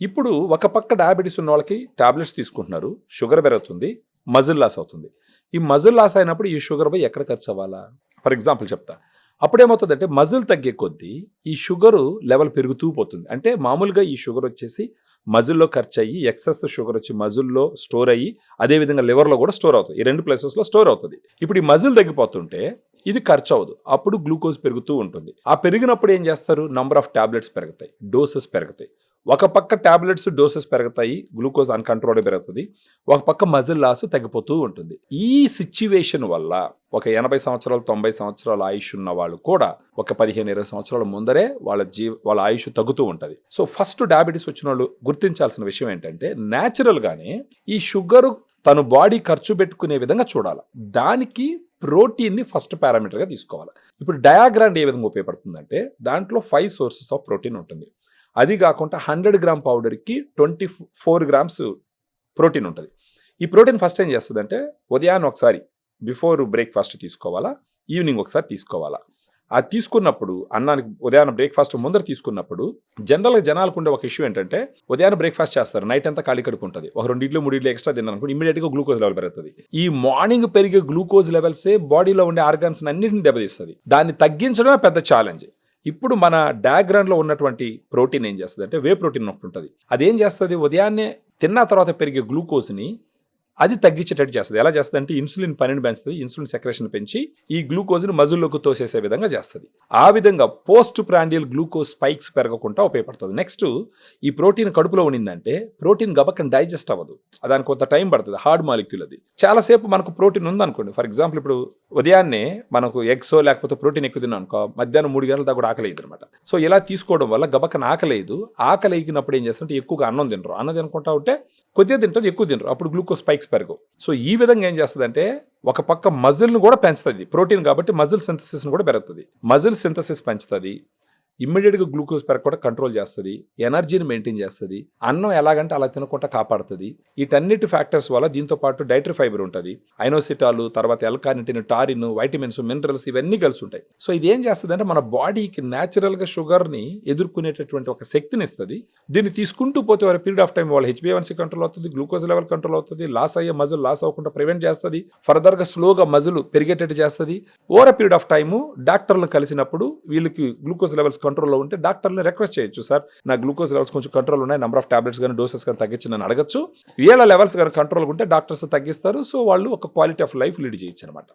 ఇప్పుడు ఒక పక్క డయాబెటీస్ ఉన్న వాళ్ళకి టాబ్లెట్స్ తీసుకుంటున్నారు, షుగర్ పెరుగుతుంది, మజిల్ లాస్ అవుతుంది. ఈ మజిల్ లాస్ అయినప్పుడు ఈ షుగర్ పోయి ఎక్కడ ఖర్చు అవ్వాలా? ఫర్ ఎగ్జాంపుల్ చెప్తా. అప్పుడేమవుతుందంటే మజిల్ తగ్గే కొద్దీ ఈ షుగరు లెవెల్ పెరుగుతూ పోతుంది. అంటే మామూలుగా ఈ షుగర్ వచ్చేసి మజిల్లో ఖర్చు అయ్యి ఎక్సెస్ షుగర్ వచ్చి మజిల్లో స్టోర్ అయ్యి అదేవిధంగా లివర్లో కూడా స్టోర్ అవుతుంది. ఈ 2 ప్లేసెస్లో స్టోర్ అవుతుంది. ఇప్పుడు ఈ మజిల్ తగ్గిపోతుంటే ఇది ఖర్చు అవ్వదు, అప్పుడు గ్లూకోజ్ పెరుగుతూ ఉంటుంది. ఆ పెరిగినప్పుడు ఏం చేస్తారు? నంబర్ ఆఫ్ టాబ్లెట్స్ పెరుగుతాయి, డోసెస్ పెరుగుతాయి. ఒక పక్క టాబ్లెట్స్ డోసెస్ పెరుగుతాయి, గ్లూకోజ్ అన్కంట్రోల్డ్ పెరుగుతుంది, ఒక పక్క మజిల్ లాస్ తగ్గిపోతూ ఉంటుంది. ఈ సిచ్యువేషన్ వల్ల ఒక 80 సంవత్సరాలు 90 సంవత్సరాల ఆయుష్ ఉన్న వాళ్ళు కూడా ఒక 15-20 సంవత్సరాల ముందరే వాళ్ళ ఆయుష్ తగ్గుతూ ఉంటుంది. సో ఫస్ట్ డయాబెటీస్ వచ్చిన వాళ్ళు గుర్తించాల్సిన విషయం ఏంటంటే న్యాచురల్గానే ఈ షుగర్ తను బాడీ ఖర్చు పెట్టుకునే విధంగా చూడాలి. దానికి ప్రోటీన్ని ఫస్ట్ పారామీటర్గా తీసుకోవాలి. ఇప్పుడు డయాగ్రామ్ ఏ విధంగా ఉపయోగపడుతుందంటే దాంట్లో 5 సోర్సెస్ ఆఫ్ ప్రోటీన్ ఉంటుంది. అది కాకుండా 100 గ్రామ్ పౌడర్కి 24 గ్రామ్స్ ప్రోటీన్ ఉంటుంది. ఈ ప్రోటీన్ ఫస్ట్ ఏం చేస్తుందంటే ఉదయాన్నే ఒకసారి బిఫోర్ బ్రేక్ఫాస్ట్ తీసుకోవాలా, ఈవినింగ్ ఒకసారి తీసుకోవాలా. అది తీసుకున్నప్పుడు అన్నానికి ఉదయాన్నే బ్రేక్ఫాస్ట్ ముందర తీసుకున్నప్పుడు జనరల్గా జనాలకు ఉండే ఒక ఇష్యూ ఏంటంటే ఉదయాన్నే బ్రేక్ఫాస్ట్ చేస్తారు, నైట్ అంతా ఖాళీ కడుపు ఉంటుంది, ఒక 2 ఇడ్లు 3 ఇడ్లు ఎక్స్ట్రా తిన్నాను అనుకోండి, ఇమీడియట్గా గ్లూకోజ్ లెవెల్ పెరుగుతుంది. ఈ మార్నింగ్ పెరిగే గ్లూకోజ్ లెవెల్సే బాడీలో ఉండే ఆర్గాన్స్ అన్నింటిని దెబ్బతీస్తుంది. దాన్ని తగ్గించడమే పెద్ద ఛాలెంజ్. ఇప్పుడు మన డయాగ్రామ్లో ఉన్నటువంటి ప్రోటీన్ ఏం చేస్తుంది అంటే వే ప్రోటీన్ ఒకటి ఉంటుంది. అదేం చేస్తుంది? ఉదయాన్నే తిన్న తర్వాత పెరిగే గ్లూకోజ్ని అది తగ్గించేటట్టు చేస్తుంది. ఎలా చేస్తుంది అంటే ఇన్సులిన్ పనిని పెంచుతుంది, ఇన్సులిన్ సెక్రేషన్ పెంచి ఈ గ్లూకోజ్ని మజిల్లోకి తోసేసే విధంగా చేస్తుంది. ఆ విధంగా పోస్ట్ ప్రాండియల్ గ్లూకోజ్ స్పైక్స్ పెరగకుండా ఉపయోగపడుతుంది. నెక్స్ట్ ఈ ప్రోటీన్ కడుపులో ఉండిందంటే ప్రోటీన్ గబక్కన డైజెస్ట్ అవ్వదు, దానికి కొంత టైం పడుతుంది. హార్డ్ మాలిక్యూల్ అది. చాలాసేపు మనకు ప్రోటీన్ ఉందనుకోండి, ఫర్ ఎగ్జాంపుల్ ఇప్పుడు ఉదయాన్నే మనకు ఎగ్సో లేకపోతే ప్రోటీన్ ఎక్కువ తిన్నాం అనుకో, మధ్యాహ్నం 3 గంటల దాకా కూడా ఆకలి అయ్యింది అనమాట. సో ఇలా తీసుకోవడం వల్ల గబక్కన ఆకలేదు. ఆకలి అయినప్పుడు ఏం చేస్తుంటే ఎక్కువగా అన్నం తినరు, అన్నం తినుకుంటా ఉంటే కొద్దిగా తింటారు, ఎక్కువ తినరు, అప్పుడు గ్లూకోజ్ స్పైక్స్ పెరగవు. సో ఈ విధంగా ఏం చేస్తుందంటే ఒక పక్క మజిల్ను కూడా పెంచుతుంది, ప్రోటీన్ కాబట్టి మజిల్ సింథసిస్ను కూడా పెరుగుతుంది. మజిల్ సింథసిస్ పెంచుతుంది, ఇమ్మీడియట్గా గ్లూకోజ్ పెరగకుండా కంట్రోల్ చేస్తుంది, ఎనర్జీని మెయింటైన్ చేస్తుంది, అన్నం ఎలాగంటే అలా తినకుండా కాపాడుతుంది. వీటన్నిటి ఫ్యాక్టర్స్ వల్ల దీంతో పాటు డైటరీ ఫైబర్ ఉంటుంది, ఐనోసిటాలు, తర్వాత ఎల్కానిటిన్, టారిన్, వైటమిన్స్, మినరల్స్ ఇవన్నీ కలిసి ఉంటాయి. సో ఇది ఏం చేస్తుంది అంటే మన బాడీకి న్యాచురల్గా షుగర్ని ఎదుర్కొనేటటువంటి ఒక శక్తిని ఇస్తుంది. దీన్ని తీసుకుంటూ పోతే ఒక పీరియడ్ ఆఫ్ టైం వాళ్ళ HbA1c కంట్రోల్ అవుతుంది, గ్లూకోజ్ లెవెల్ కంట్రోల్ అవుతుంది, లాస్ అయ్యే మజిల్ లాస్ అవ్వకుండా ప్రివెంట్ చేస్తుంది, ఫర్దర్గా స్లోగా మజిల్ పెరిగేటట్టు చేస్తుంది. ఓవర్ పీరియడ్ ఆఫ్ టైము డాక్టర్లు కలిసినప్పుడు వీళ్ళకి గ్లూకోజ్ లెవెల్స్ కంట్రోల్లో ఉంటే డాక్టర్ని రిక్వెస్ట్ చేయొచ్చు, సార్ నా గ్లూకోజ్ లెవెల్స్ కొంచెం కంట్రోల్ ఉన్నాయి, నెంబర్ ఆఫ్ టాబ్లెట్స్ కానీ డోసెస్ కానీ తగ్గించి నన్ను అడగచ్చు. వీళ్ళ లెవెల్స్ కానీ కంట్రోల్ ఉంటే డాక్టర్స్ తగ్గిస్తారు. సో వాళ్ళు ఒక క్వాలిటీ ఆఫ్ లైఫ్ లీడ్ చేయొచ్చు అనమాట.